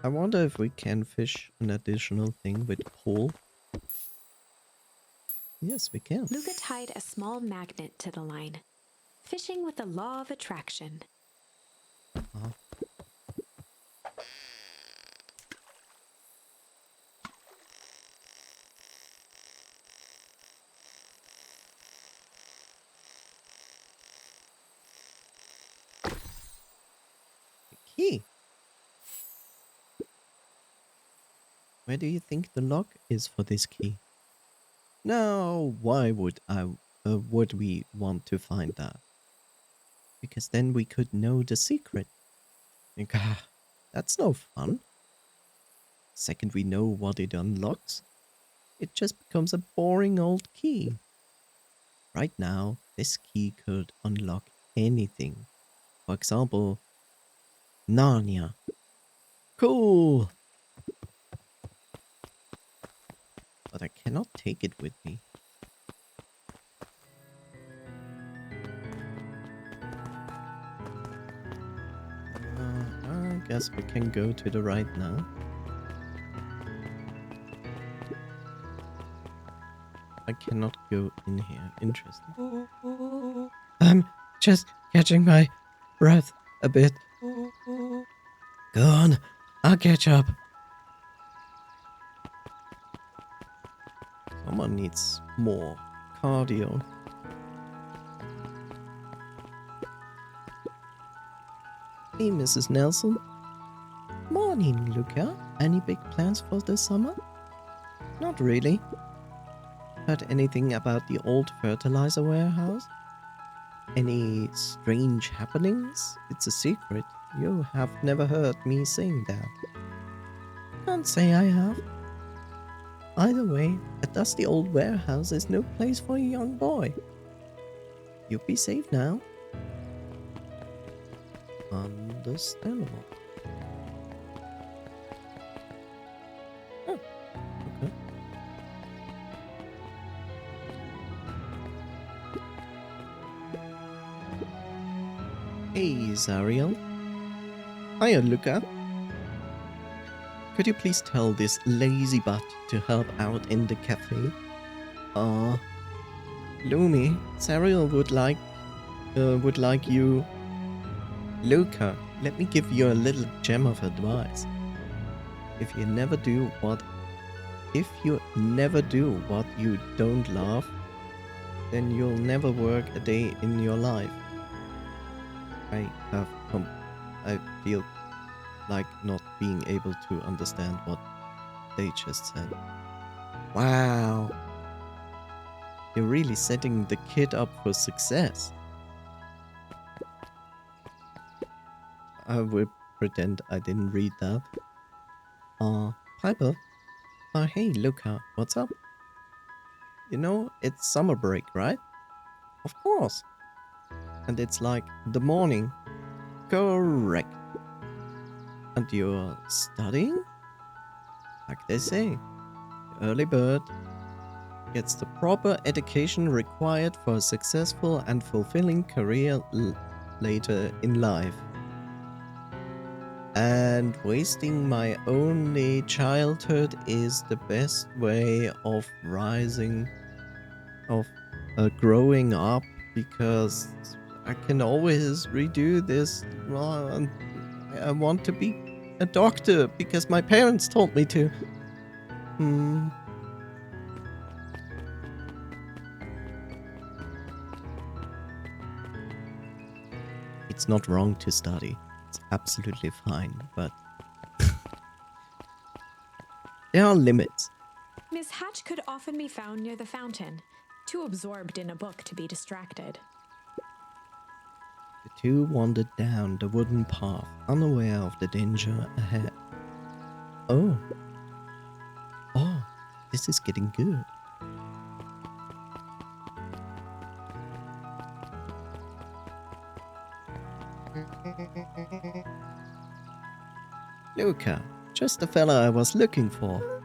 I wonder if we can fish an additional thing with pole. Yes, we can. Luca tied a small magnet to the line, fishing with the law of attraction. Uh, the key. Where do you think the lock is for this key? Now, why would we want to find that? Because then we could know the secret. Like, that's no fun. Second we know what it unlocks, it just becomes a boring old key. Right now, this key could unlock anything. For example, Narnia. Cool! But I cannot take it with me. I guess we can go to the right now. I cannot go in here. Interesting. I'm just catching my breath a bit. Go on, I'll catch up. Someone needs more cardio. Hey, Mrs. Nelson. Morning, Luca. Any big plans for this summer? Not really. Heard anything about the old fertilizer warehouse? Any strange happenings? It's a secret. You have never heard me saying that. Can't say I have. Either way, a dusty old warehouse is no place for a young boy. You'll be safe now. Understandable. Oh, okay. Hey, Zariel. Hiya, Luca. Could you please tell this lazy butt to help out in the cafe? Lumi, Zariel would like you. Luca, let me give you a little gem of advice. If you never do what you don't love, then you'll never work a day in your life. I feel like not being able to understand what they just said. Wow. You're really setting the kid up for success. I will pretend I didn't read that. Piper? Hey, Luca, what's up? You know, it's summer break, right? Of course. And it's like the morning. Correct. And you're studying? Like they say, the early bird gets the proper education required for a successful and fulfilling career later in life. And wasting my only childhood is the best way of growing up, because I can always redo this. Well, I want to be a doctor because my parents told me to. It's not wrong to study. It's absolutely fine, but there are limits. Miss Hatch could often be found near the fountain, too absorbed in a book to be distracted. The two wandered down the wooden path, unaware of the danger ahead. Oh, this is getting good. Luca, just the fella I was looking for.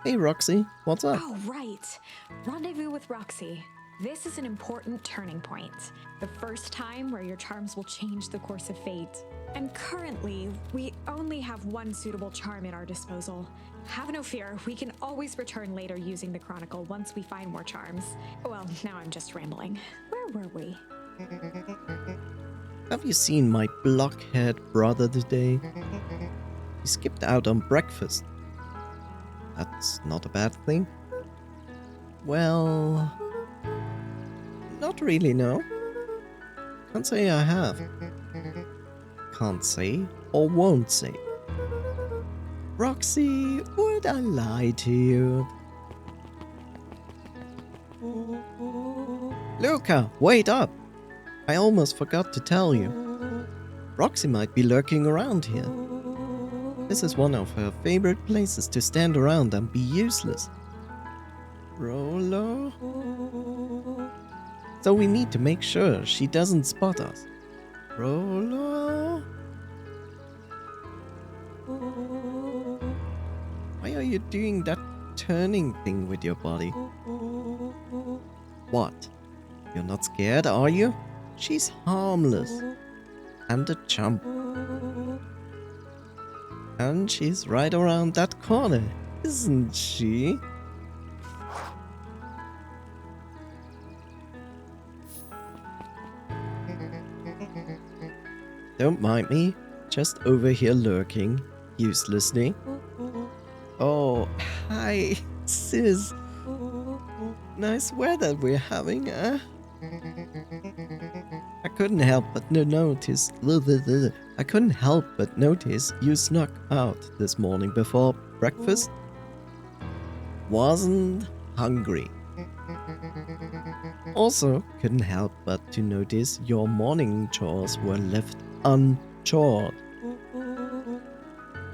Hey, Roxy, what's up? Oh, right. Rendezvous with Roxy. This is an important turning point. The first time where your charms will change the course of fate. And currently, we only have one suitable charm at our disposal. Have no fear, we can always return later using the Chronicle once we find more charms. Well, now I'm just rambling. Where were we? Have you seen my blockhead brother today? He skipped out on breakfast. That's not a bad thing. Well, not really, no. Can't say I have. Can't say or won't say. Roxy, would I lie to you? Luca, wait up! I almost forgot to tell you. Roxy might be lurking around here. This is one of her favorite places to stand around and be useless. Rolo? So we need to make sure she doesn't spot us. Rolo? Why are you doing that turning thing with your body? What? You're not scared, are you? She's harmless. And a chump. And she's right around that corner, isn't she? Don't mind me, just over here lurking, uselessly. Oh, hi, sis. Nice weather we're having, eh? I couldn't help but notice. I couldn't help but notice you snuck out this morning before breakfast. Wasn't hungry. Also, couldn't help but to notice your morning chores were left unchored.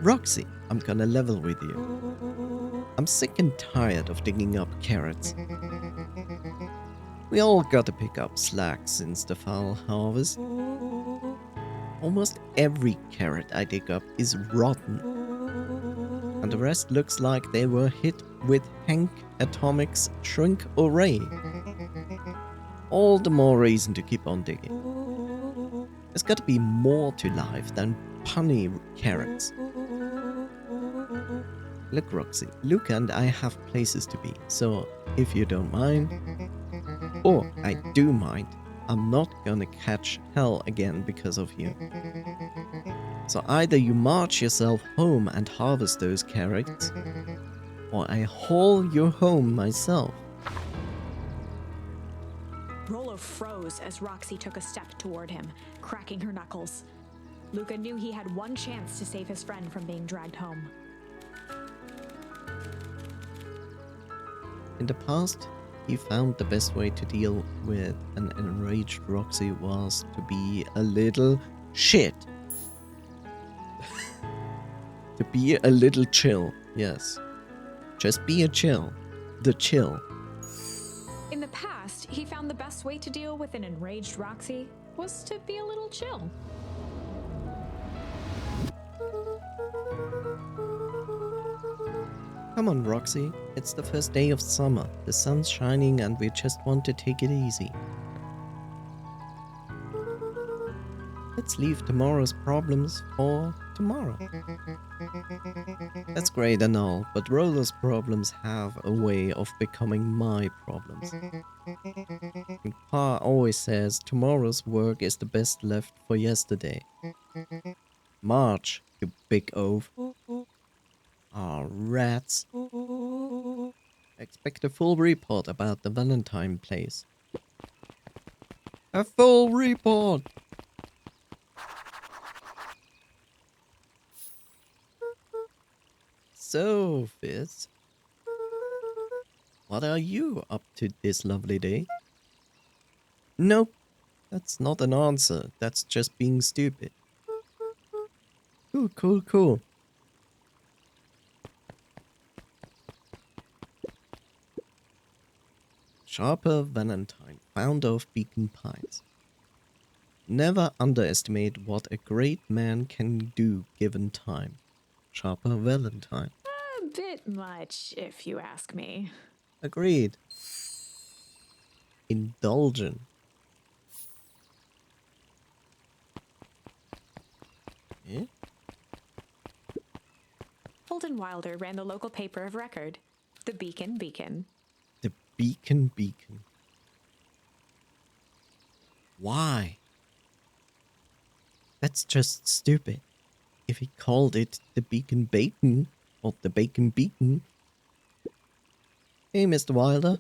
Roxy, I'm gonna level with you. I'm sick and tired of digging up carrots. We all gotta pick up slack since the fall harvest. Almost every carrot I dig up is rotten. And the rest looks like they were hit with Hank Atomic's shrink array. All the more reason to keep on digging. There's gotta be more to life than punny carrots. Look, Roxy, Luca and I have places to be, so if you don't mind, or I do mind, I'm not gonna catch hell again because of you. So either you march yourself home and harvest those carrots, or I haul you home myself. Rolo froze as Roxy took a step toward him, cracking her knuckles. Luca knew he had one chance to save his friend from being dragged home. In the past, he found the best way to deal with an enraged Roxy was to be a little shit. To be a little chill, yes. Just be a chill. The chill. In the past, he found the best way to deal with an enraged Roxy was to be a little chill. Come on, Roxy. It's the first day of summer. The sun's shining and we just want to take it easy. Let's leave tomorrow's problems for tomorrow. That's great and all, but Rolo's problems have a way of becoming my problems. And Pa always says tomorrow's work is the best left for yesterday. March, you big oaf. Ah, rats. Expect a full report about the Valentine place. A full report! So, Fizz, what are you up to this lovely day? Nope, that's not an answer. That's just being stupid. Cool, cool, cool. Sharper Valentine, founder of Beacon Pines. Never underestimate what a great man can do given time. Sharper Valentine. A bit much, if you ask me. Agreed. indulgent. Eh? Holden Wilder ran the local paper of record, the Beacon Beacon. The Beacon Beacon. Why? That's just stupid. If he called it the Beacon Bacon or the Bacon Beacon. Hey, Mr. Wilder.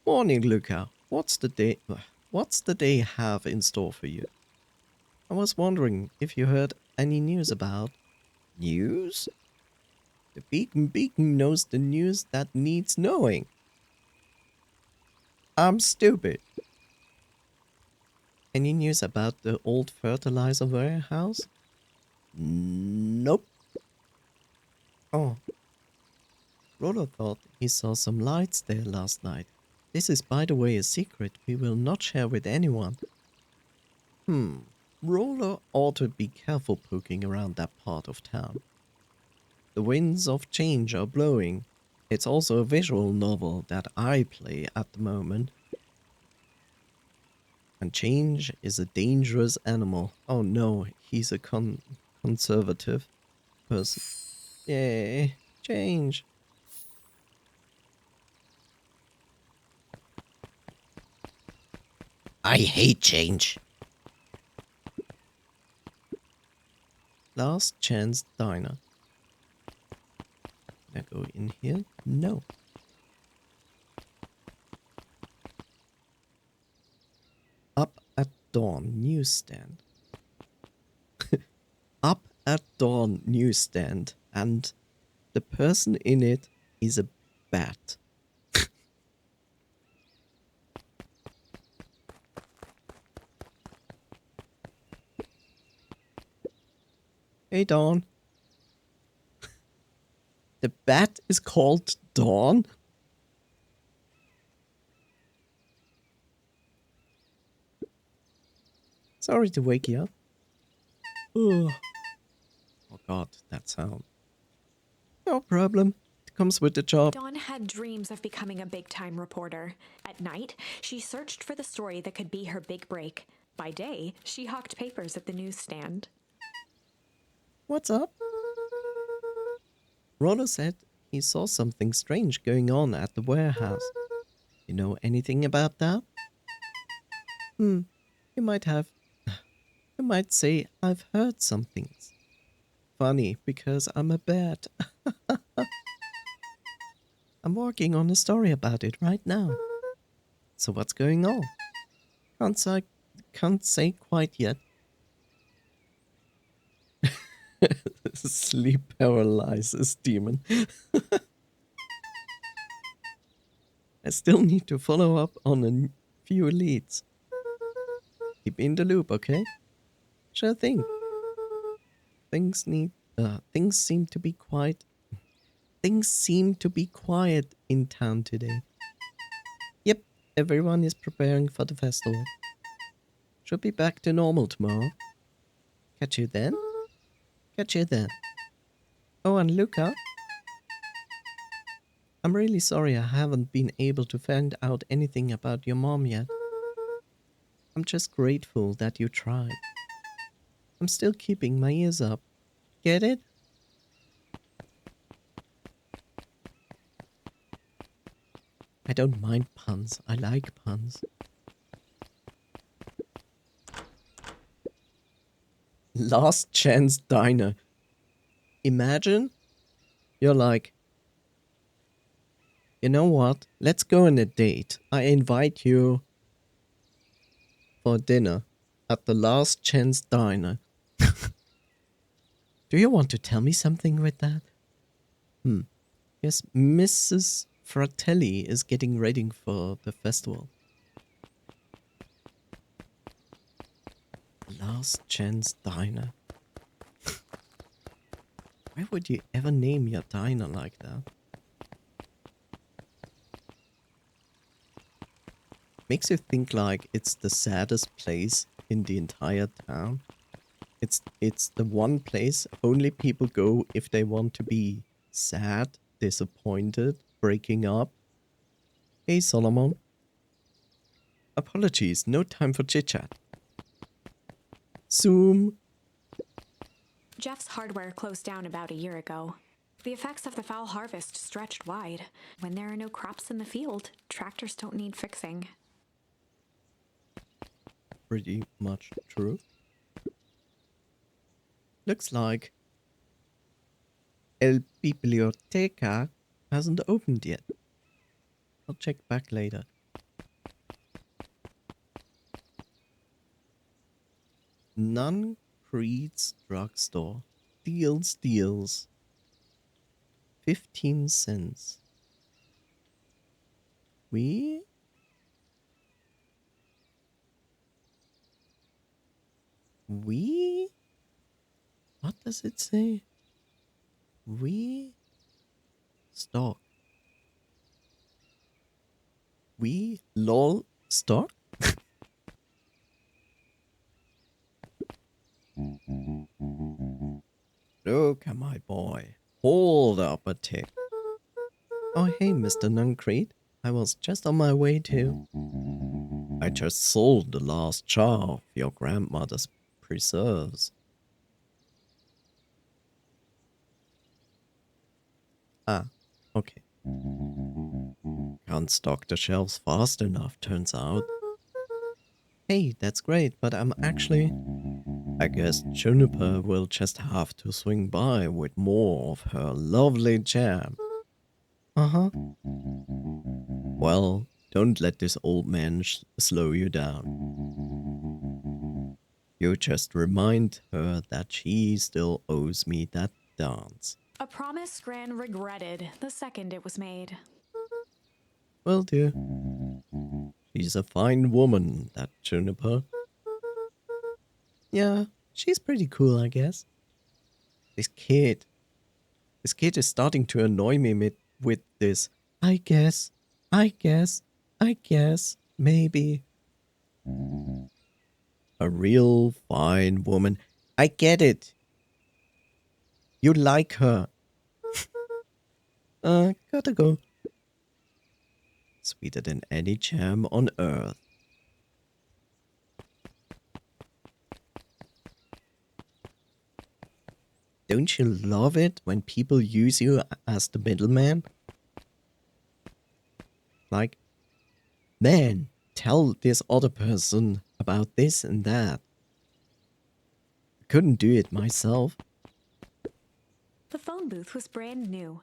Morning, Luca. What's the day have in store for you? I was wondering if you heard any news about news? The Beacon Beacon knows the news that needs knowing. I'm stupid. Any news about the old fertilizer warehouse? Nope. Oh, Rollo thought he saw some lights there last night. This is, by the way, a secret we will not share with anyone. Rollo ought to be careful poking around that part of town. The winds of change are blowing. It's also a visual novel that I play at the moment. And change is a dangerous animal. Oh no, he's a conservative person. Yay, change. I hate change. Last Chance Diner. Can I go in here? No. Up at Dawn newsstand. Up at Dawn newsstand. And the person in it is a bat. Hey, Dawn. The bat is called Dawn? Sorry to wake you up. Ugh. Oh god, that sound. No problem. It comes with the job. Dawn had dreams of becoming a big-time reporter. At night, she searched for the story that could be her big break. By day, she hawked papers at the newsstand. What's up? Rollo said he saw something strange going on at the warehouse. You know anything about that? You might have. You might say I've heard some things. Funny, because I'm a bat. I'm working on a story about it right now. So what's going on? Can't say quite yet. Sleep paralysis demon. I still need to follow up on a few leads. Keep me in the loop, okay? Sure thing. Things seem to be quiet. Things seem to be quiet in town today. Yep, everyone is preparing for the festival. Should be back to normal tomorrow. Catch you then. Catch you then. Oh, and Luca. I'm really sorry I haven't been able to find out anything about your mom yet. I'm just grateful that you tried. I'm still keeping my ears up. Get it? I don't mind puns. I like puns. Last Chance Diner. Imagine you're like, you know what? Let's go on a date. I invite you for dinner at the Last Chance Diner. Do you want to tell me something with that? Yes, Mrs. Fratelli is getting ready for the festival. Last Chance Diner. Why would you ever name your diner like that? Makes you think like it's the saddest place in the entire town. It's the one place only people go if they want to be sad, disappointed, breaking up. Hey, Solomon. Apologies, no time for chit-chat. Zoom. Jeff's hardware closed down about a year ago. The effects of the foul harvest stretched wide. When there are no crops in the field, tractors don't need fixing. Pretty much true. Looks like El Biblioteca hasn't opened yet. I'll check back later. None Creed's drugstore. Deals. 15 cents. We? We? What does it say? We? Stock. We? Lol? Stock? Look at my boy. Hold up a tick. Oh, hey, Mr. Nuncreed. I was just on my way to... I just sold the last jar of your grandmother's preserves. Ah, okay. Can't stock the shelves fast enough, turns out. Hey, that's great, but I'm actually... I guess Juniper will just have to swing by with more of her lovely jam. Uh-huh. Well, don't let this old man slow you down. You just remind her that she still owes me that dance. A promise Gran regretted the second it was made. Will do. She's a fine woman, that Juniper. Yeah, she's pretty cool, I guess. This kid. This kid is starting to annoy me with this. I guess, maybe. A real fine woman. I get it. You like her. Gotta go. Sweeter than any jam on earth. Don't you love it when people use you as the middleman? Like, man, tell this other person about this and that. I couldn't do it myself. The phone booth was brand new,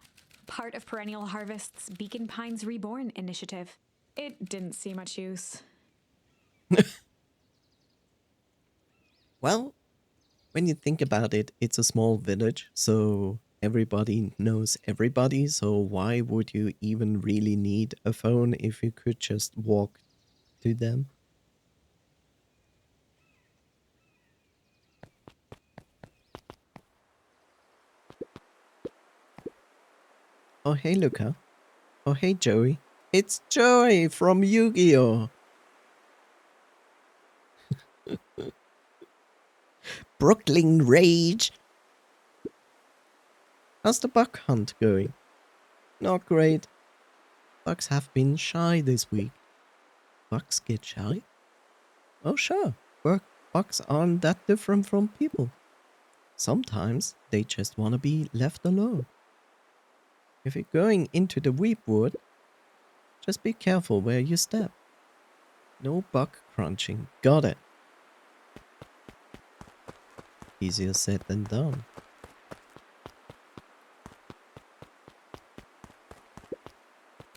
part of Perennial Harvest's Beacon Pines Reborn initiative. It didn't see much use. Well, when you think about it, it's a small village, so everybody knows everybody, so why would you even really need a phone if you could just walk to them? Oh, hey, Luca. Oh, hey, Joey. It's Joey from Yu-Gi-Oh! Brooklyn Rage! How's the buck hunt going? Not great. Bucks have been shy this week. Bucks get shy? Oh, sure. Bucks aren't that different from people. Sometimes they just want to be left alone. If you're going into the weepwood, just be careful where you step. No buck crunching. Got it. Easier said than done.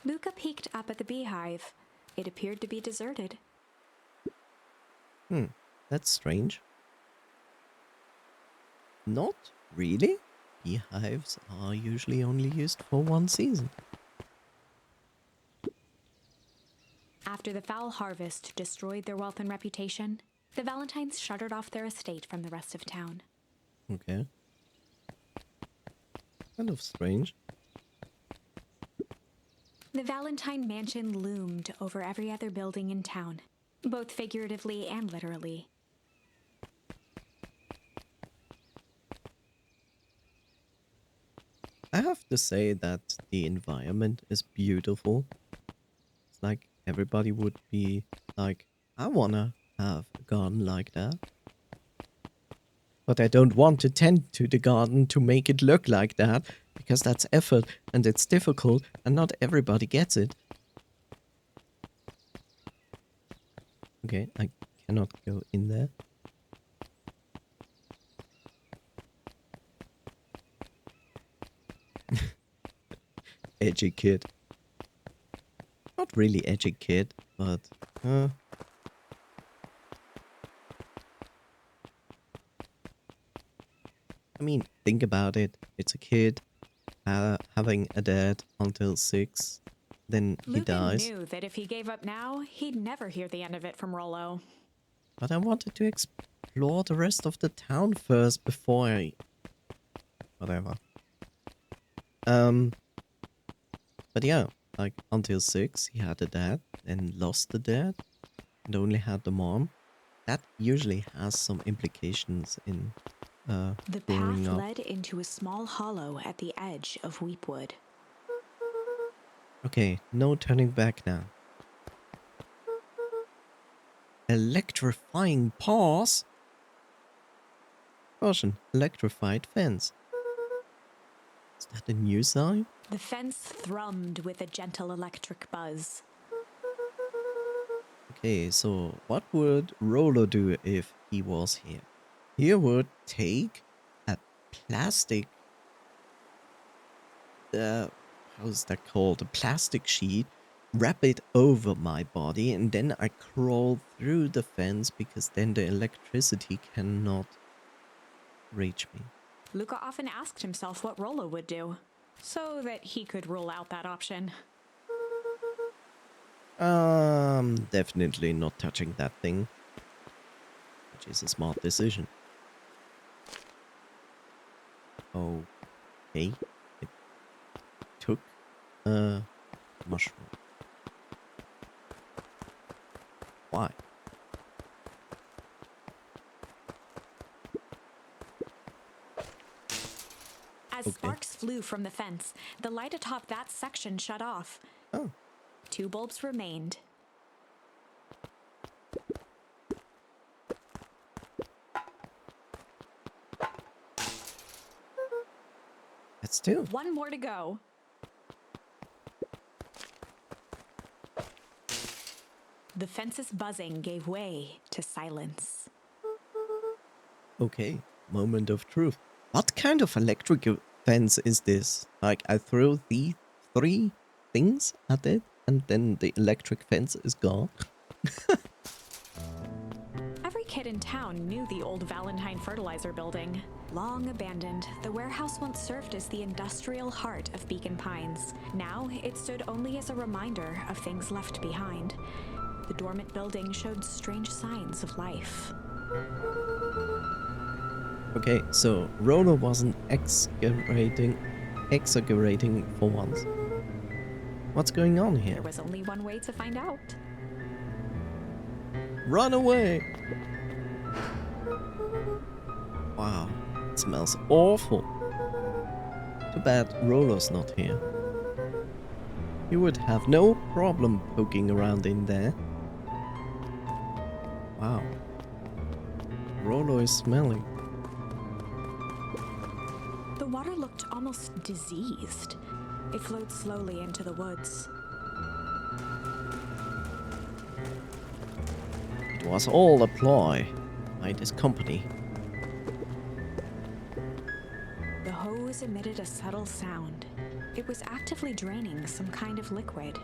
Luca peeked up at the beehive. It appeared to be deserted. That's strange. Not really. Beehives are usually only used for one season. After the foul harvest destroyed their wealth and reputation, the Valentines shuttered off their estate from the rest of town. Okay. Kind of strange. The Valentine mansion loomed over every other building in town, both figuratively and literally. I have to say that the environment is beautiful. It's like everybody would be like, I wanna have a garden like that. But I don't want to tend to the garden to make it look like that, because that's effort and it's difficult and not everybody gets it. Okay, I cannot go in there. Edgy kid. Not really edgy kid, but... I mean, think about it. It's a kid having a dad until 6. Then he Lucan dies. knew that if he gave up now, he'd never hear the end of it from Rollo. But I wanted to explore the rest of the town first before I... Whatever. But yeah, like until 6, he had a dad, then lost the dad, and only had the mom. That usually has some implications in The growing path up. led into a small hollow at the edge of Weepwood. Okay, no turning back now. Electrifying paws? Caution, electrified fence. Is that a new sign? The fence thrummed with a gentle electric buzz. Okay, so what would Rolo do if he was here? He would take a plastic, how is that called? A plastic sheet, wrap it over my body, and then I crawl through the fence because then the electricity cannot reach me. Luca often asked himself what Rollo would do, so that he could rule out that option. Definitely not touching that thing, which is a smart decision. Okay, it took a mushroom. Why? As sparks flew from the fence, the light atop that section shut off. Oh. 2 bulbs remained. That's 2. 1 more to go. The fence's buzzing gave way to silence. Okay, moment of truth. What kind of electric fence is this? Like, I throw the 3 things at it, and then the electric fence is gone? Every kid in town knew the old Valentine fertilizer building. Long abandoned, the warehouse once served as the industrial heart of Beacon Pines. Now, it stood only as a reminder of things left behind. The dormant building showed strange signs of life. Okay, so Rolo wasn't exaggerating for once. What's going on here? There was only one way to find out. Run away! Wow, it smells awful. Too bad Rolo's not here. He would have no problem poking around in there. Wow. Rolo is smelling. The water looked almost diseased. It flowed slowly into the woods. It was all a ploy by this company. The hose emitted a subtle sound. It was actively draining some kind of liquid.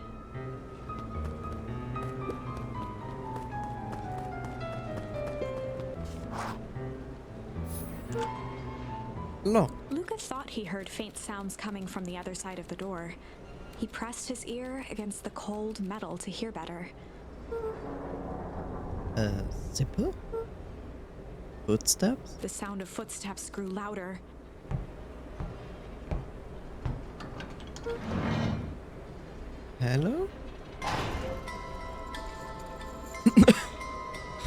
Look, Luca thought he heard faint sounds coming from the other side of the door. He pressed his ear against the cold metal to hear better. zipper? Footsteps? The sound of footsteps grew louder. Hello?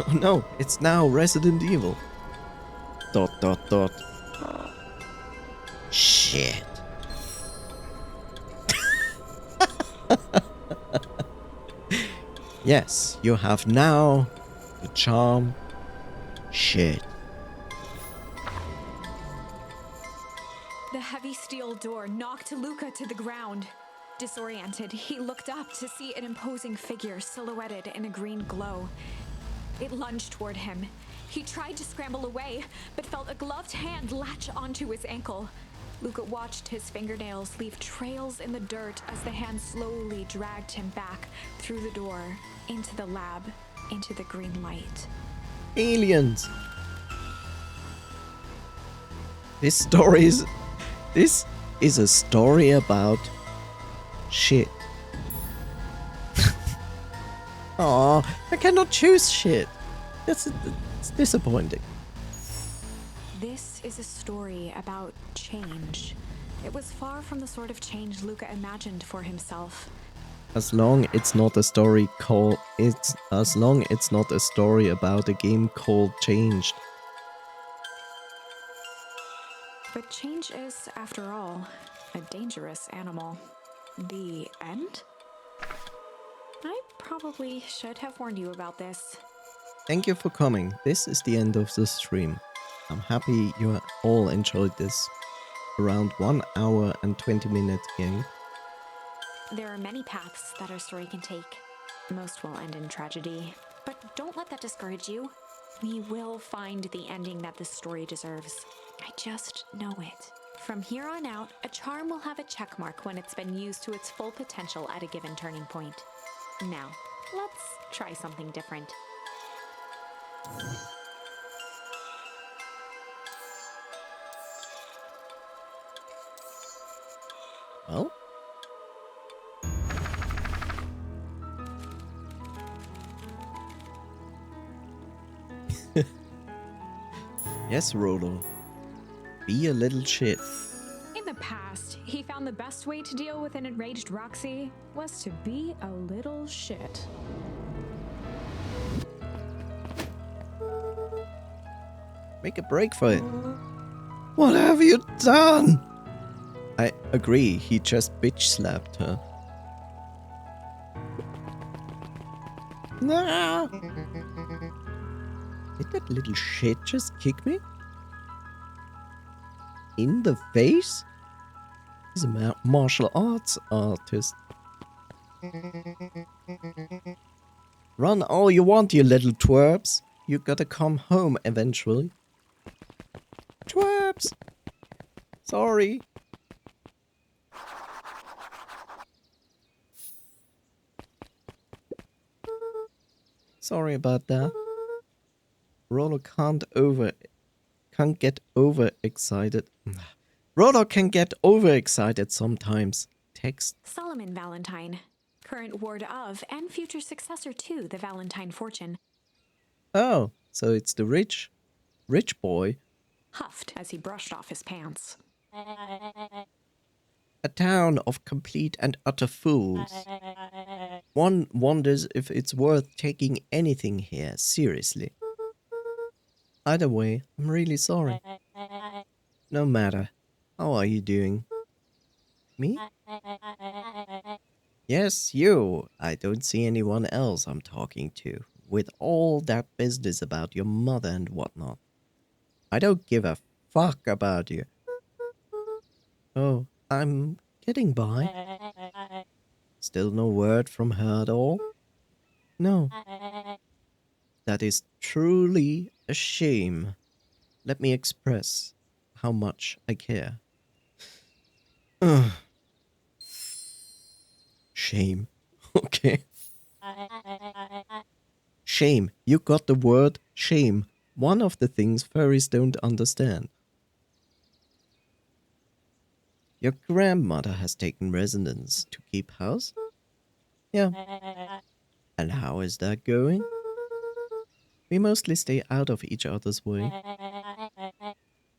Oh no, it's now Resident Evil. ... Shit. Yes, you have now the charm. Shit. The heavy steel door knocked Luca to the ground. Disoriented, he looked up to see an imposing figure silhouetted in a green glow. It lunged toward him. He tried to scramble away, but felt a gloved hand latch onto his ankle. Luca watched his fingernails leave trails in the dirt as the hand slowly dragged him back through the door, into the lab, into the green light. Aliens. This story is... This is a story about shit. Aw, I cannot choose shit. It's disappointing. This is a story about change. It was far from the sort of change Luca imagined for himself. As long it's not a story called... As long it's not a story about a game called Changed. But change is, after all, a dangerous animal. The end? I probably should have warned you about this. Thank you for coming. This is the end of the stream. I'm happy you all enjoyed this around 1 hour and 20 minute game. There are many paths that our story can take. Most will end in tragedy. But don't let that discourage you. We will find the ending that this story deserves. I just know it. From here on out, a charm will have a check mark when it's been used to its full potential at a given turning point. Now, let's try something different. Well? Yes, Rolo. Be a little shit. In the past, he found the best way to deal with an enraged Roxy was to be a little shit. Make a break for it. What have you done? I agree, he just bitch slapped her. No! Did that little shit just kick me? In the face? He's a martial arts artist. Run all you want, you little twerps. You gotta come home eventually. Twerps! Sorry. Sorry about that. Rollo can't get overexcited. Rollo can get overexcited sometimes. Text. Solomon Valentine, current ward of and future successor to the Valentine fortune, Oh, so it's the rich boy. huffed as he brushed off his pants. A town of complete and utter fools. One wonders if it's worth taking anything here seriously. Either way, I'm really sorry. No matter. How are you doing? Me? Yes, you. I don't see anyone else I'm talking to. With all that business about your mother and whatnot. I don't give a fuck about you. Oh, I'm getting by. Still no word from her at all? No. That is truly a shame. Let me express how much I care. Ugh. Shame. Okay. Shame. You got the word shame. One of the things furries don't understand. Your grandmother has taken residence to keep house? Yeah. And how is that going? We mostly stay out of each other's way.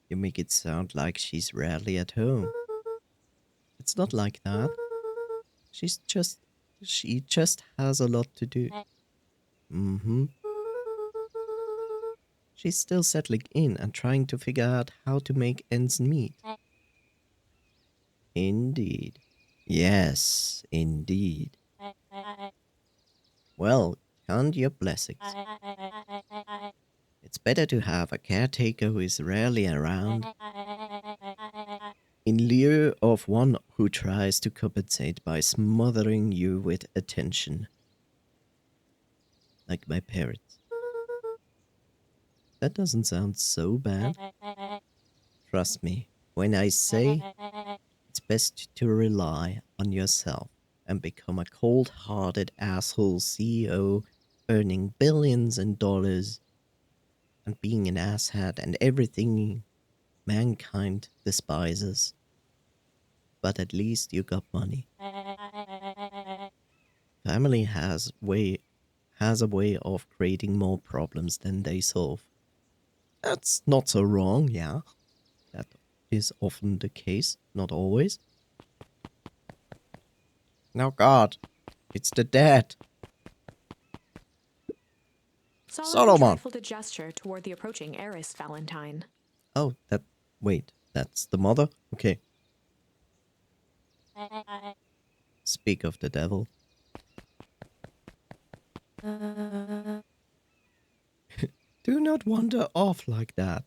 You make it sound like she's rarely at home. It's not like that. She just has a lot to do. Mm-hmm. She's still settling in and trying to figure out how to make ends meet. Indeed. Yes, indeed. Well, count your blessings. It's better to have a caretaker who is rarely around in lieu of one who tries to compensate by smothering you with attention, like my parents. That doesn't sound so bad. Trust me, when I say it's best to rely on yourself and become a cold hearted asshole CEO earning billions in dollars and being an asshat and everything mankind despises. But at least you got money. Family has a way of creating more problems than they solve. That's not so wrong, yeah. That is often the case, not always. Now God, it's the dad. Solomon Solomon. trifled a gesture toward the approaching heiress Valentine. Oh, wait, that's the mother? Okay. Speak of the devil. Do not wander off like that.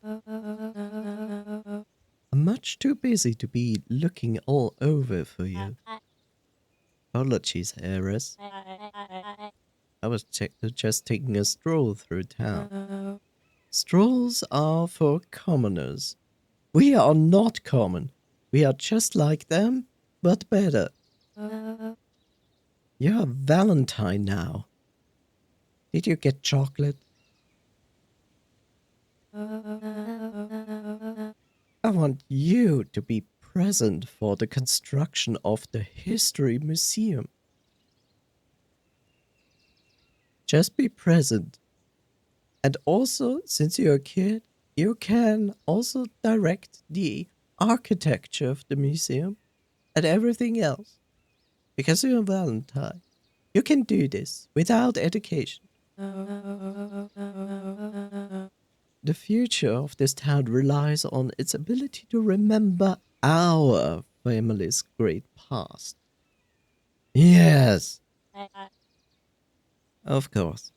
I'm much too busy to be looking all over for you. Apologies, heiress. I was just taking a stroll through town. Strolls are for commoners. We are not common. We are just like them, but better. You're Valentine now. Did you get chocolate? I want you to be present for the construction of the History Museum. Just be present. And also, since you're a kid, you can also direct the architecture of the museum and everything else. Because you're a Valentine. You can do this without education. The future of this town relies on its ability to remember our family's great past. Yes, of course.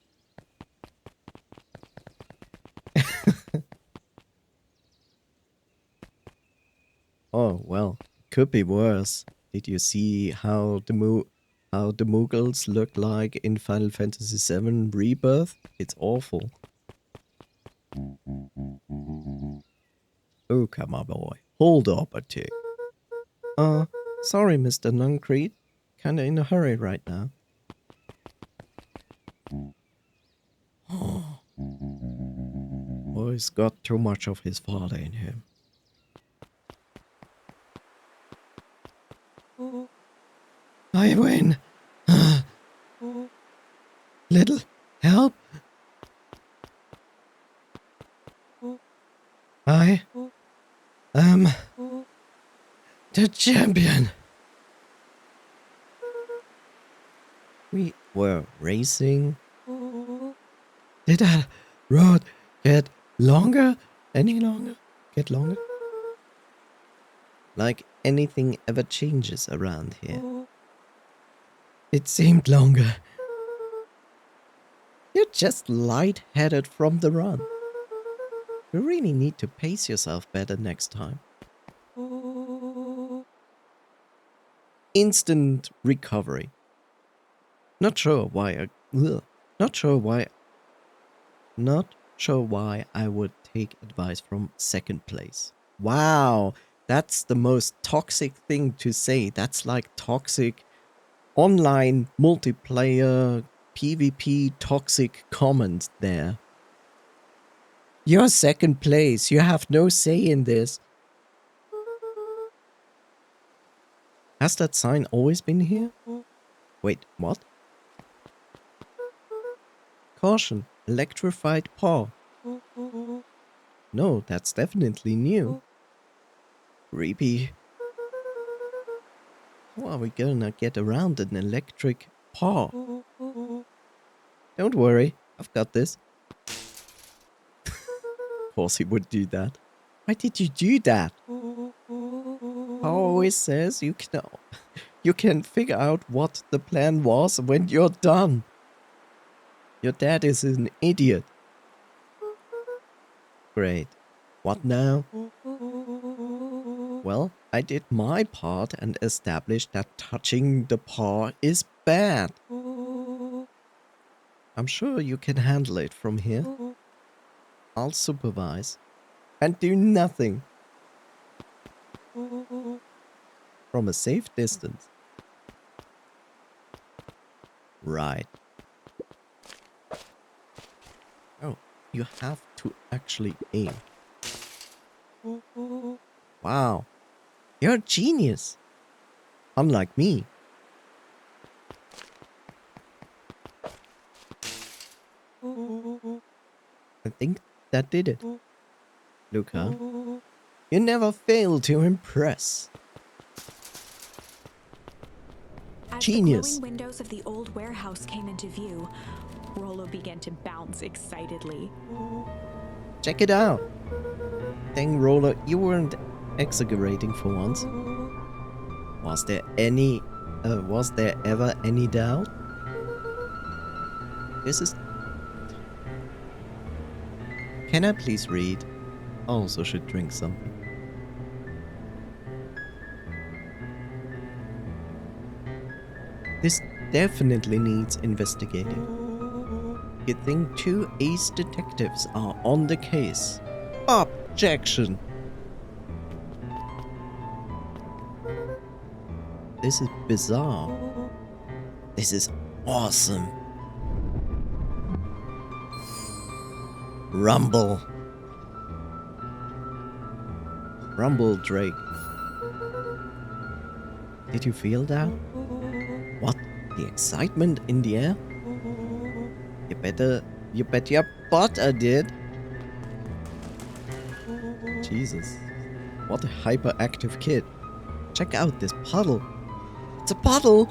Oh, well, could be worse. Did you see how the Mughals look like in Final Fantasy VII Rebirth? It's awful. Oh, come on, boy. Hold up a tick. Sorry, Mr. Nuncrete. Kinda in a hurry right now. Oh, he's got too much of his father in him. I win. Little help. I am the champion. We were racing. Did that road get longer? Any longer? Get longer? Like anything ever changes around here. It seemed longer. You're just lightheaded from the run. You really need to pace yourself better next time. Instant recovery. Not sure why not sure why I would take advice from second place. Wow, that's the most toxic thing to say. That's like toxic online multiplayer PvP toxic comment there. You're second place. You have no say in this. Has that sign always been here? Wait, what? Caution, electrified paw. No, that's definitely new. Creepy. How are we gonna get around an electric paw? Don't worry, I've got this. Of course he would do that. Why did you do that? Paw always says you can figure out what the plan was when you're done. Your dad is an idiot. Great. What now? Well, I did my part and established that touching the paw is bad. I'm sure you can handle it from here. I'll supervise and do nothing from a safe distance. Right. Oh, you have to actually aim. Wow. You're a genius. Unlike me. I think that did it. Luca, you never fail to impress. As Genius. the glowing windows of the old warehouse came into view, Rollo began to bounce excitedly. Check it out. Dang, Roller, you weren't exaggerating for once. Was there ever any doubt? This is... Can I please read? I also should drink something. This definitely needs investigating. You'd think 2 ace detectives are on the case. Objection! This is bizarre. This is awesome. Rumble. Rumble, Drake. Did you feel that? What? The excitement in the air? You bet your butt I did. Jesus. What a hyperactive kid. Check out this puddle. It's a puddle!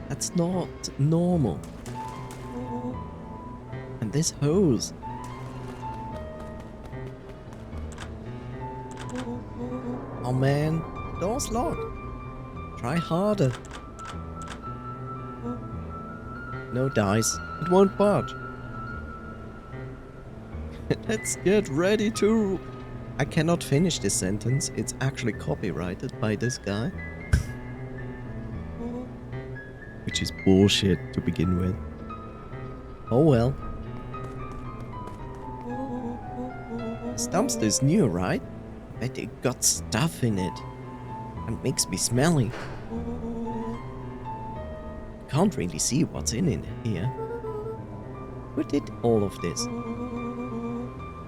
That's not normal. And this hose. Oh man, door's locked. Try harder. No dice. It won't budge. Let's get ready to... I cannot finish this sentence. It's actually copyrighted by this guy. Which is bullshit to begin with. Oh well. This dumpster is new, right? I bet it got stuff in it. And makes me smelly. Can't really see what's in here. Who did all of this?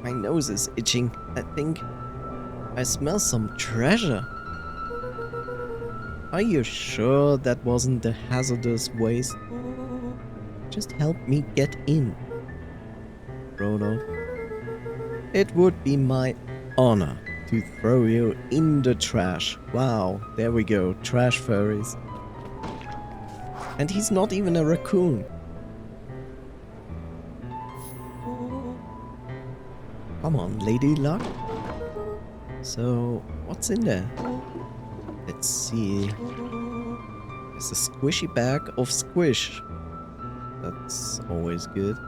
My nose is itching. I think I smell some treasure. Are you sure that wasn't the hazardous waste? Just help me get in. Frodo. It would be my honor to throw you in the trash. Wow, there we go. Trash furries. And he's not even a raccoon. Come on, Lady Luck. So, what's in there? Let's see. There's a squishy bag of squish. That's always good.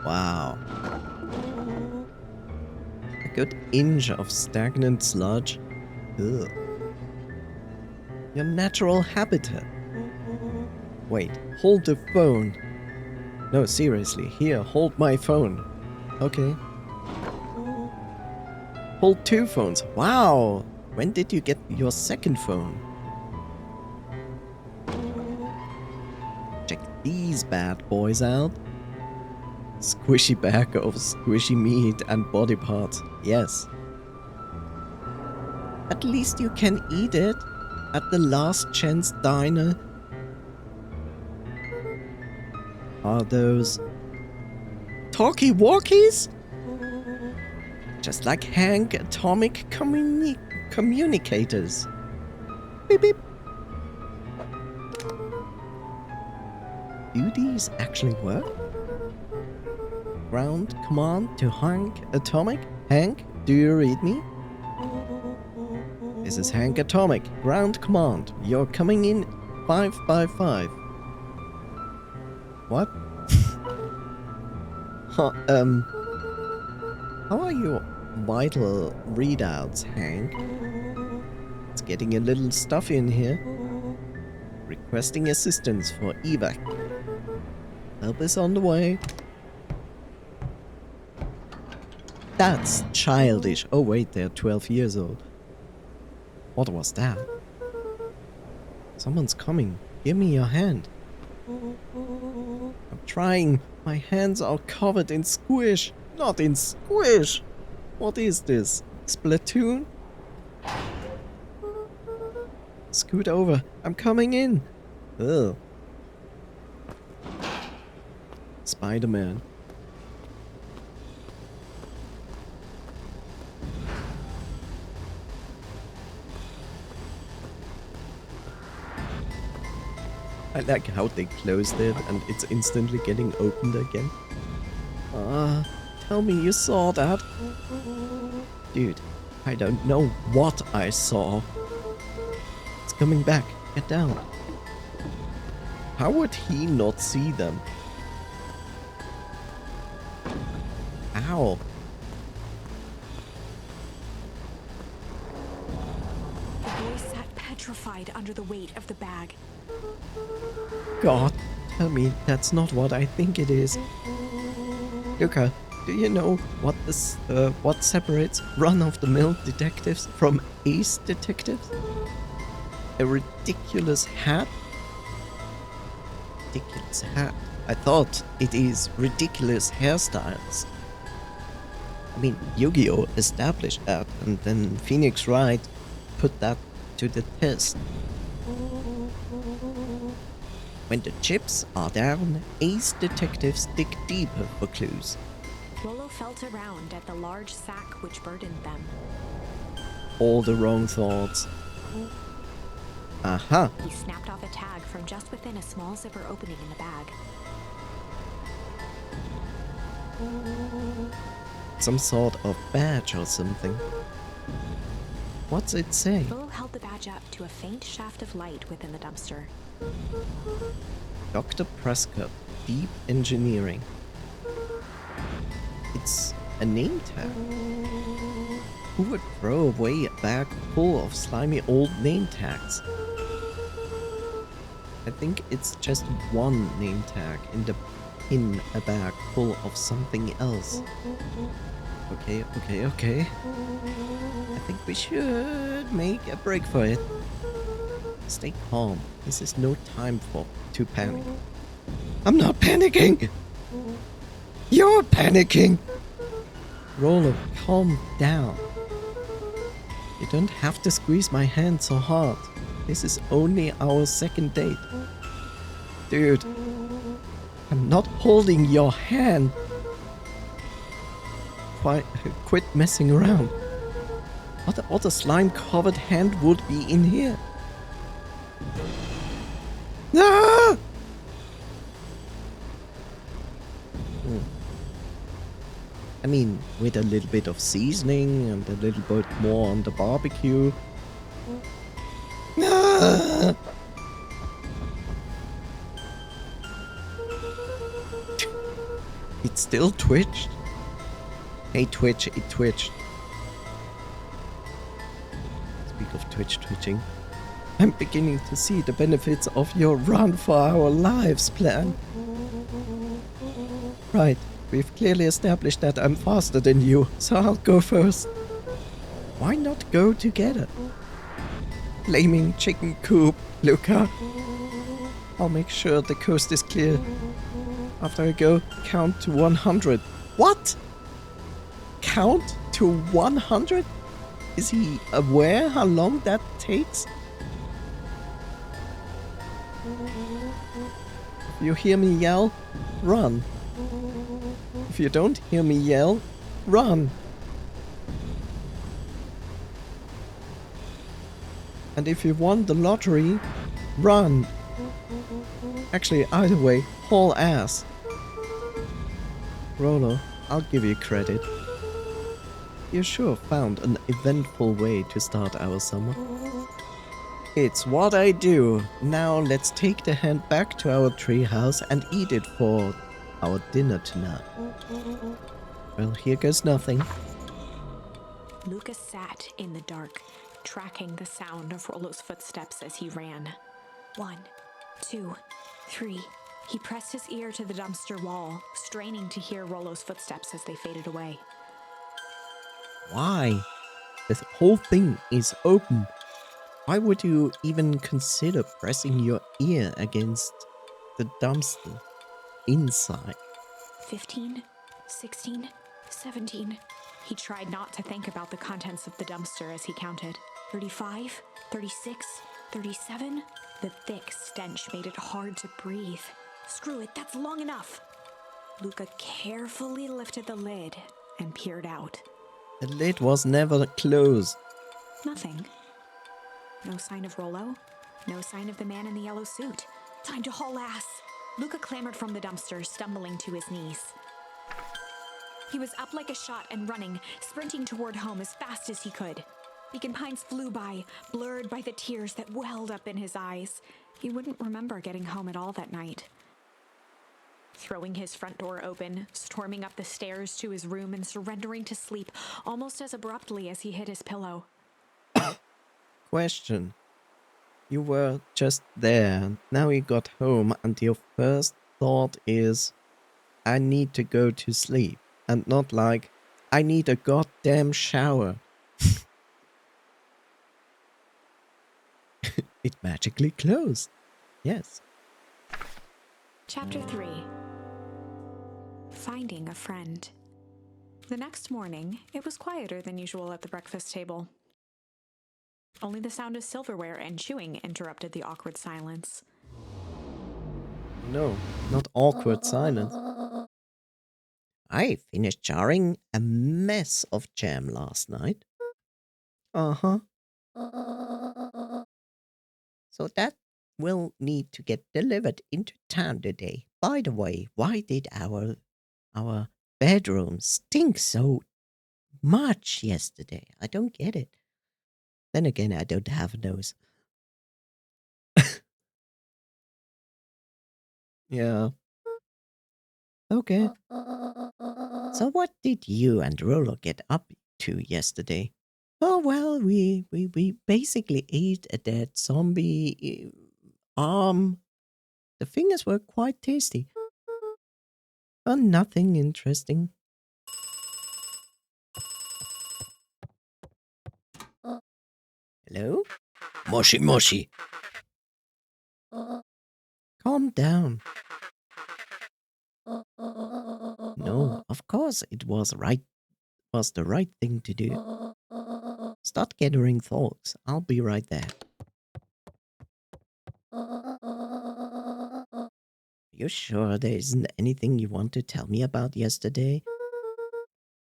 Wow. A good inch of stagnant sludge. Ugh. Your natural habitat. Wait, hold the phone. No, seriously. Here, hold my phone. Okay. Hold 2 phones. Wow! When did you get your second phone? Check these bad boys out. Squishy bag of squishy meat and body parts. Yes. At least you can eat it at the Last Chance Diner. Are those talkie-walkies? Just like Hank atomic communicators. Beep beep. Do these actually work? Ground command to Hank atomic. Hank, do you read me? This is Hank atomic. Ground command. You're coming in 5 by 5. What? Huh, how are your vital readouts, Hank? It's getting a little stuffy in here. Requesting assistance for evac. Help is on the way. That's childish. Oh wait, they're 12 years old. What was that? Someone's coming. Give me your hand. I'm trying. My hands are covered in squish. Not in squish. What is this? Splatoon? Scoot over. I'm coming in. Ugh. Spider-Man. I like how they closed it and it's instantly getting opened again. Tell me you saw that. Dude, I don't know what I saw. It's coming back. Get down. How would he not see them? Ow. The boy sat petrified under the weight of the bag. God, tell me that's not what I think it is. Luca, do you know what separates run-of-the-mill detectives from ace detectives? A ridiculous hat? Ridiculous hat. I thought it is ridiculous hairstyles. I mean, Yu-Gi-Oh! Established that, and then Phoenix Wright put that to the test. When the chips are down, ace detectives dig deeper for clues. Rolo felt around at the large sack which burdened them. All the wrong thoughts. Aha! He snapped off a tag from just within a small zipper opening in the bag. Some sort of badge or something. What's it say? Rolo held the badge up to a faint shaft of light within the dumpster. Dr. Prescott, Deep Engineering. It's a name tag. Who would throw away a bag full of slimy old name tags? I think it's just one name tag in a bag full of something else. Okay. I think we should make a break for it. Stay calm. This is no time to panic. I'm not panicking! You're panicking! Rolo, calm down. You don't have to squeeze my hand so hard. This is only our second date. Dude, I'm not holding your hand. Quit messing around. What a slime-covered hand would be in here? Ah! I mean, with a little bit of seasoning and a little bit more on the barbecue. Ah! It still twitched. Hey Twitch, it twitched. Speak of Twitch twitching. I'm beginning to see the benefits of your run for our lives plan. Right, we've clearly established that I'm faster than you, so I'll go first. Why not go together? Flaming chicken coop, Luca. I'll make sure the coast is clear. After I go, count to 100. What? Count to 100? Is he aware how long that takes? If you hear me yell, run. If you don't hear me yell, run. And if you won the lottery, run. Actually, either way, haul ass. Rolo, I'll give you credit. You sure found an eventful way to start our summer. It's what I do. Now let's take the hand back to our treehouse and eat it for our dinner tonight. Well, here goes nothing. Lucas sat in the dark, tracking the sound of Rollo's footsteps as he ran. 1, 2, 3. He pressed his ear to the dumpster wall, straining to hear Rollo's footsteps as they faded away. Why? The whole thing is open. Why would you even consider pressing your ear against the dumpster inside? 15, 16, 17. He tried not to think about the contents of the dumpster as he counted. 35, 36, 37. The thick stench made it hard to breathe. Screw it, that's long enough. Luca carefully lifted the lid and peered out. The lid was never closed. Nothing. No sign of Rollo. No sign of the man in the yellow suit. Time to haul ass. Luca clambered from the dumpster, stumbling to his knees. He was up like a shot and running, sprinting toward home as fast as he could. Beacon Pines flew by, blurred by the tears that welled up in his eyes. He wouldn't remember getting home at all that night. Throwing his front door open, storming up the stairs to his room and surrendering to sleep almost as abruptly as he hit his pillow. Question. You were just there. Now you got home and your first thought is, I need to go to sleep. And not like, I need a goddamn shower. It magically closed. Yes. Chapter 3. Finding a friend. The next morning, it was quieter than usual at the breakfast table. Only the sound of silverware and chewing interrupted the awkward silence. No, not awkward silence. I finished jarring a mess of jam last night. Uh-huh. So that will need to get delivered into town today. By the way, why did our bedroom stink so much yesterday? I don't get it. Then again, I don't have a nose. Yeah. Okay. So what did you and Rolo get up to yesterday? Oh well, we basically ate a dead zombie arm. The fingers were quite tasty. But nothing interesting. Hello? Moshi moshi. Calm down. No, of course it was the right thing to do. Start gathering thoughts. I'll be right there. You sure there isn't anything you want to tell me about yesterday?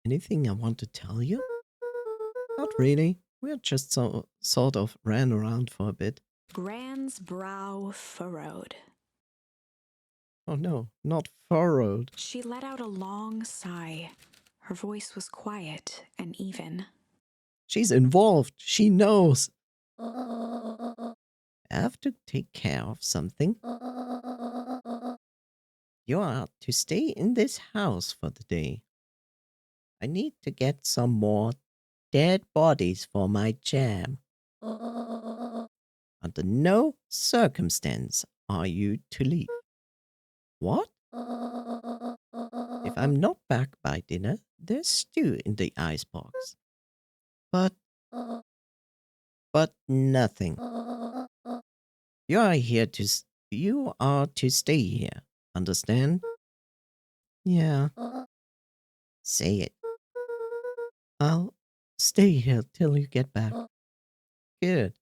Anything I want to tell you? Not really. We just sort of ran around for a bit. Gran's brow furrowed. Oh no, not furrowed. She let out a long sigh. Her voice was quiet and even. She's involved. She knows. I have to take care of something. You are to stay in this house for the day. I need to get some more dead bodies for my jam. Under no circumstance are you to leave. What? If I'm not back by dinner, there's stew in the icebox. But nothing. You are to stay here. Understand? Yeah. Say it. I'll stay here till you get back. Good.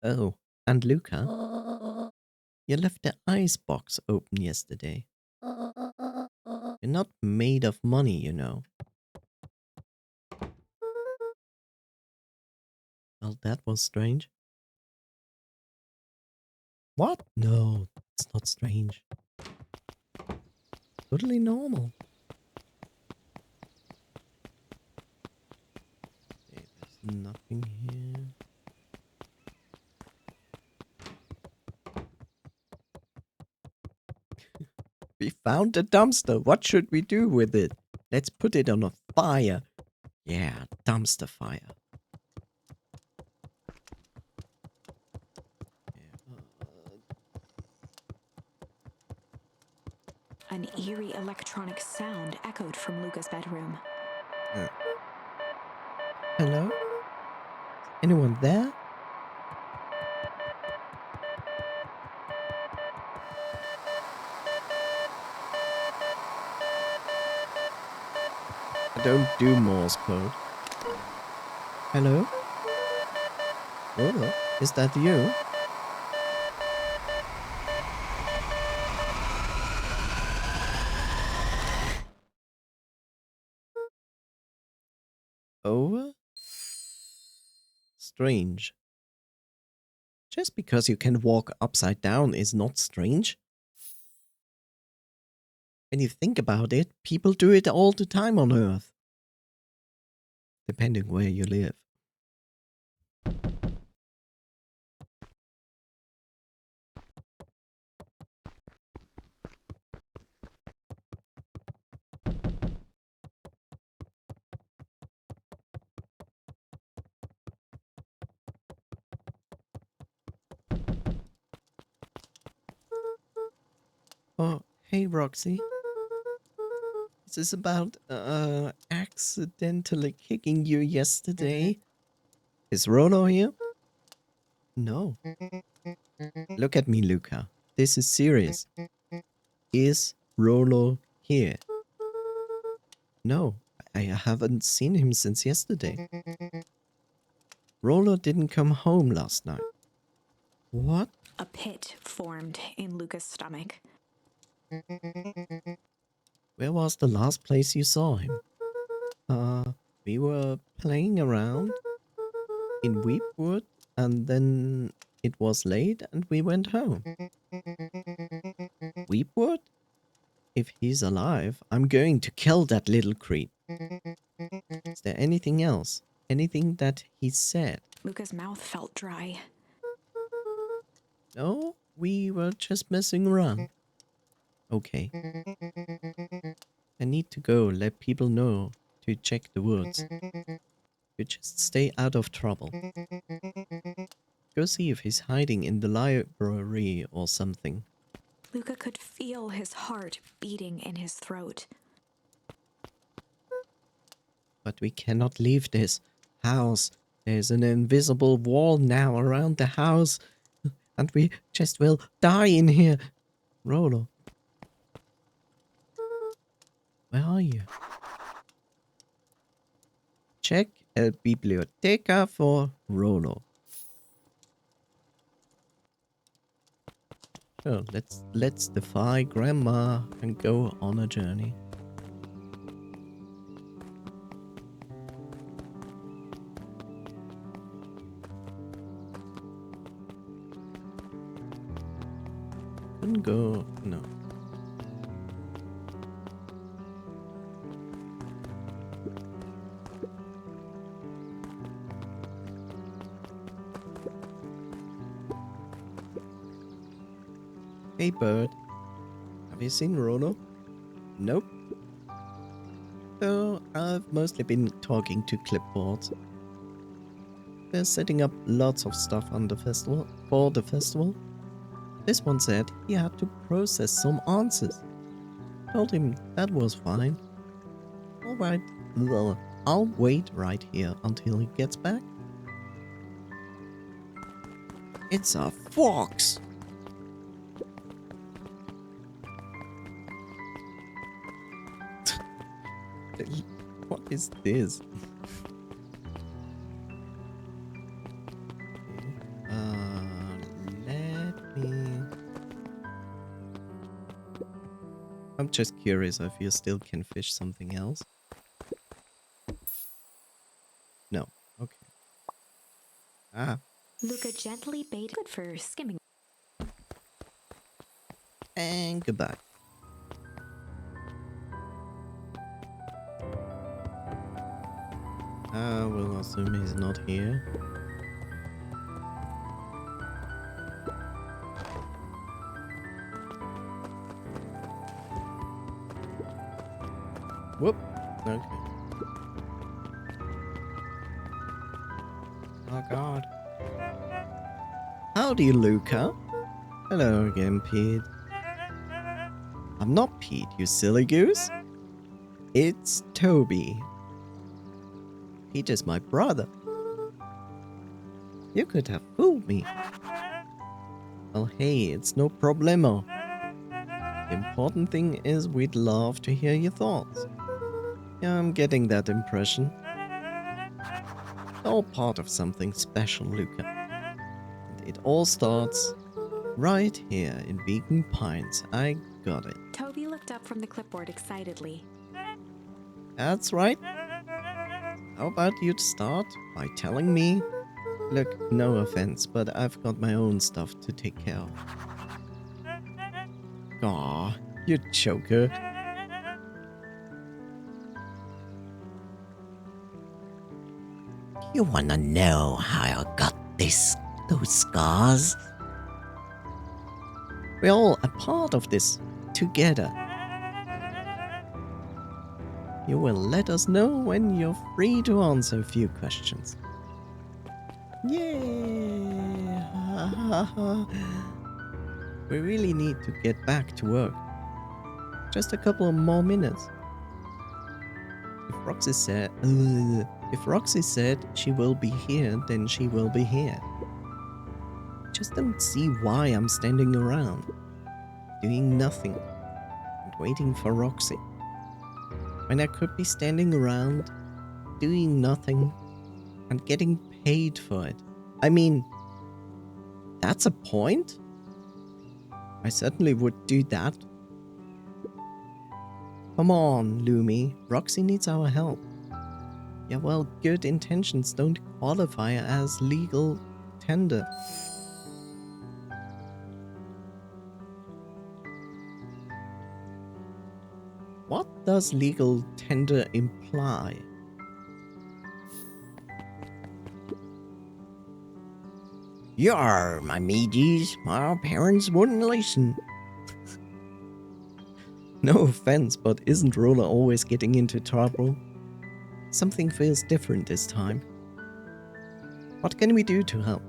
Oh, and Luca, you left the icebox open yesterday. You're not made of money, you know. Well, that was strange. What? No, it's not strange. Totally normal. Nothing here. We found a dumpster. What should we do with it? Let's put it on a fire. Yeah, dumpster fire. An eerie electronic sound echoed from Luca's bedroom. Hello? Anyone there? I don't do Morse code. Hello? Rolo? Is that you? Over? Strange. Just because you can walk upside down is not strange. When you think about it, people do it all the time on Earth. Depending where you live. Oh, hey Roxy. Is this about accidentally kicking you yesterday? Is Rolo here? No. Look at me, Luca. This is serious. Is Rolo here? No, I haven't seen him since yesterday. Rolo didn't come home last night. What? A pit formed in Luca's stomach. Where was the last place you saw him? We were playing around in Weepwood, and then it was late and we went home. Weepwood? If he's alive, I'm going to kill that little creep. Is there anything else? Anything that he said? Luca's mouth felt dry. No, we were just messing around. Okay. I need to go let people know to check the woods. You just stay out of trouble. Go see if he's hiding in the library or something. Luca could feel his heart beating in his throat. But we cannot leave this house. There's an invisible wall now around the house. And we just will die in here. Rolo. Where are you? Check el biblioteca for Rolo. Sure, let's defy Grandma and go on a journey. Couldn't go. No. Hey, bird. Have you seen Rolo? Nope. So, I've mostly been talking to clipboards. They're setting up lots of stuff on the festival, for the festival. This one said he had to process some answers. Told him that was fine. Alright, well, I'll wait right here until he gets back. It's a fox! What is this? Let me... I'm just curious if you still can fish something else. No. Okay. Ah. Luca gently baited good for skimming. And goodbye. We'll assume he's not here. Whoop. Okay. Oh god. Howdy, Luca. Hello again, Pete. I'm not Pete, you silly goose. It's Toby. Pete is my brother. You could have fooled me. Well, hey, it's no problemo. The important thing is we'd love to hear your thoughts. Yeah, I'm getting that impression. All part of something special, Luca. And it all starts right here in Beacon Pines. I got it. Toby looked up from the clipboard excitedly. That's right. How about you start by telling me? Look, no offense, but I've got my own stuff to take care of. Aw, you choker. You wanna know how I got those scars? We're all a part of this together. You will let us know when you're free to answer a few questions. Yay! We really need to get back to work. Just a couple of more minutes. If Roxy said she will be here, then she will be here. Just don't see why I'm standing around, doing nothing, and waiting for Roxy. When I could be standing around, doing nothing, and getting paid for it. I mean, that's a point? I certainly would do that. Come on, Lumi. Roxy needs our help. Yeah, well, good intentions don't qualify as legal tender. What does legal tender imply? Yar, my mateys, my parents wouldn't listen. No offense, but isn't Roller always getting into trouble? Something feels different this time. What can we do to help?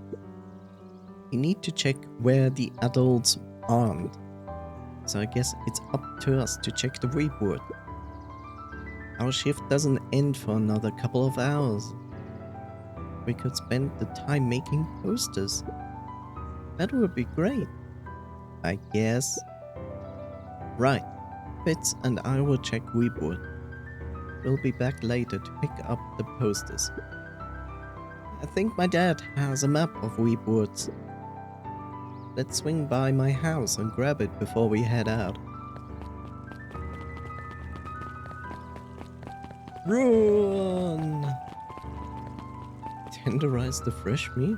We need to check where the adults aren't. So I guess it's up to us to check the weepwood. Our shift doesn't end for another couple of hours. We could spend the time making posters. That would be great. I guess. Right. Fitz and I will check weepwood. We'll be back later to pick up the posters. I think my dad has a map of weepwoods. Let's swing by my house and grab it before we head out. Run! Tenderize the fresh meat?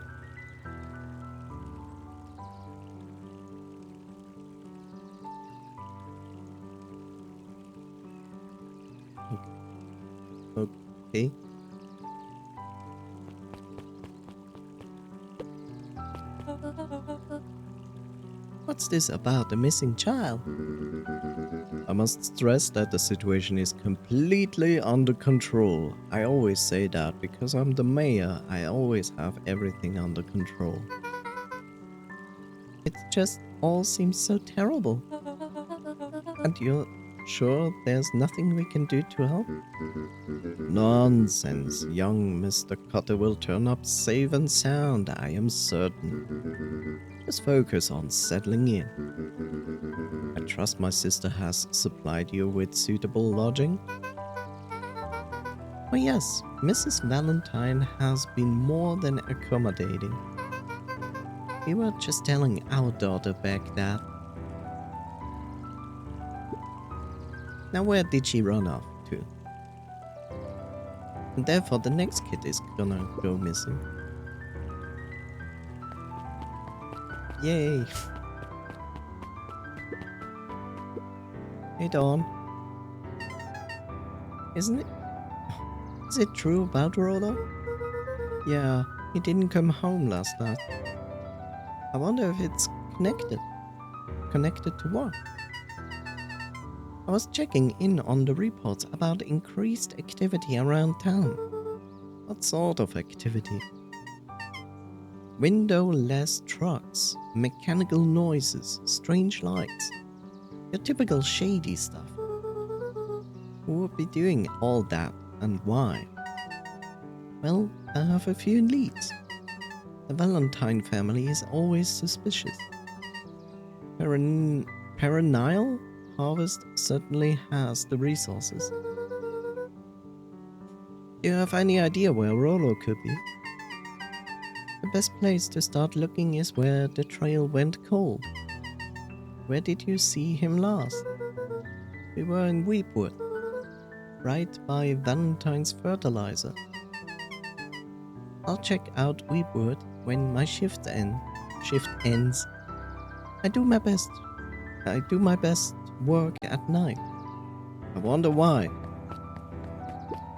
Okay. What's this about the missing child? I must stress that the situation is completely under control. I always say that because I'm the mayor, I always have everything under control. It just all seems so terrible. And you're sure there's nothing we can do to help? Nonsense. Young Mr. Cutter will turn up safe and sound, I am certain. Just focus on settling in. I trust my sister has supplied you with suitable lodging. Oh yes, Mrs. Valentine has been more than accommodating. We were just telling our daughter back that. Now where did she run off to? And therefore the next kid is gonna go missing. Yay! Hey Dawn. Isn't Is it true about Rollo? Yeah, he didn't come home last night. I wonder if it's connected. Connected to what? I was checking in on the reports about increased activity around town. What sort of activity? Windowless trucks, mechanical noises, strange lights. Your typical shady stuff. Who would be doing all that and why? Well, I have a few leads. The Valentine family is always suspicious. Perennial Harvest certainly has the resources. Do you have any idea where Rollo could be? The best place to start looking is where the trail went cold. Where did you see him last? We were in Weepwood, right by Valentine's fertilizer. I'll check out Weepwood when my shift ends. I do my best work at night. I wonder why.